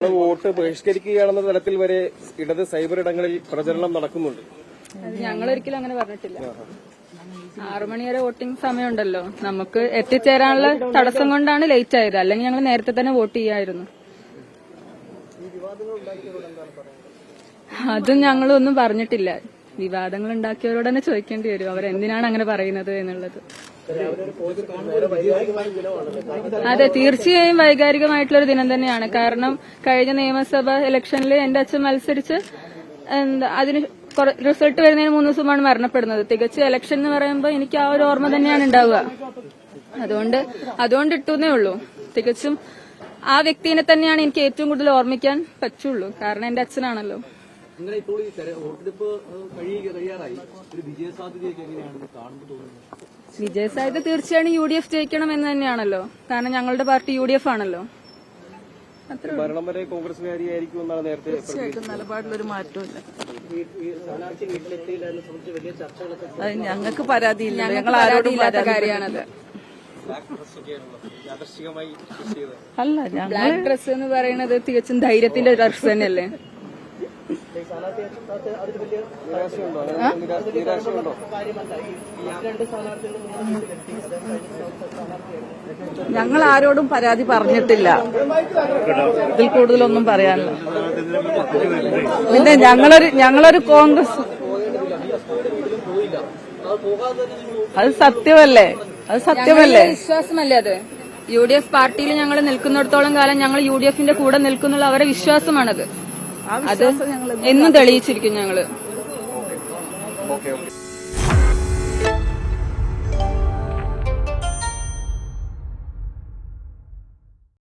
Vote ബഹിഷ്കരിക്കുകയാണെന്ന തലത്തിൽ വരെ ഇടത് സൈബർ ഇടങ്ങളിൽ പ്രചരണം നടക്കുന്നുണ്ട്. ഞങ്ങളൊരിക്കലും അങ്ങനെ പറഞ്ഞിട്ടില്ല. 6 മണി വരെ വോട്ടിംഗ് സമയമുണ്ടല്ലോ. നമുക്ക് എത്തിച്ചേരാനുള്ള തടസ്സം കൊണ്ടാണ് ലേറ്റ് ആയത്. അല്ലെങ്കിൽ ഞങ്ങൾ നേരത്തെ തന്നെ വോട്ട് ചെയ്യായിരുന്നു. അതും ഞങ്ങളൊന്നും പറഞ്ഞിട്ടില്ല. വിവാദങ്ങൾ ഉണ്ടാക്കിയവരോട് തന്നെ ചോദിക്കേണ്ടി വരും അവരെന്തിനാണ് അങ്ങനെ പറയുന്നത് എന്നുള്ളത്. അതെ, തീർച്ചയായും വൈകാരികമായിട്ടുള്ളൊരു ദിനം തന്നെയാണ്. കാരണം കഴിഞ്ഞ നിയമസഭാ ഇലക്ഷനിൽ എന്റെ അച്ഛൻ മത്സരിച്ച് അതിന് റിസൾട്ട് വരുന്നതിന് 3 ദിവസമാണ് മരണപ്പെടുന്നത്. തികച്ച ഇലക്ഷൻ എന്ന് പറയുമ്പോൾ എനിക്ക് ആ ഒരു ഓർമ്മ തന്നെയാണ് ഉണ്ടാവുക. അതുകൊണ്ട് ഇട്ടുന്നേ ഉള്ളൂ. തികച്ചും ആ വ്യക്തിനെ തന്നെയാണ് എനിക്ക് ഏറ്റവും കൂടുതൽ ഓർമ്മിക്കാൻ പറ്റുള്ളൂ. കാരണം എന്റെ അച്ഛനാണല്ലോ. വിജയസാധ്യത തീർച്ചയായും UDF ജയിക്കണം എന്ന് തന്നെയാണല്ലോ. കാരണം ഞങ്ങളുടെ പാർട്ടി UDF ആണല്ലോ. ഭരണം വരെ കോൺഗ്രസുകാരിയായിരിക്കും എന്നാണ് നേരത്തെ. നിലപാടിലൊരു മാറ്റമില്ല. ഞങ്ങൾക്ക് പരാതിയില്ല. ഞങ്ങൾ പരാതിയില്ലാത്ത കാര്യമാണത്. അല്ല, ബ്ലാക്ക് ഡ്രസ് എന്ന് പറയുന്നത് തികച്ചും ധൈര്യത്തിന്റെ ഒരു ഡ്രസ് തന്നെയല്ലേ. ഞങ്ങൾ ആരോടും പരാതി പറഞ്ഞിട്ടില്ല. ഇതിൽ കൂടുതലൊന്നും പറയാനില്ല. പിന്നെ ഞങ്ങളൊരു കോൺഗ്രസ്, അത് സത്യമല്ലേ? വിശ്വാസമല്ലേ അത്? UDF പാർട്ടിയിൽ ഞങ്ങൾ നിൽക്കുന്നിടത്തോളം കാലം ഞങ്ങൾ UDFന്റെ കൂടെ നിൽക്കുന്നുള്ള അവരുടെ വിശ്വാസമാണത്. അത് എന്നും തെളിയിച്ചിരിക്കും ഞങ്ങള്.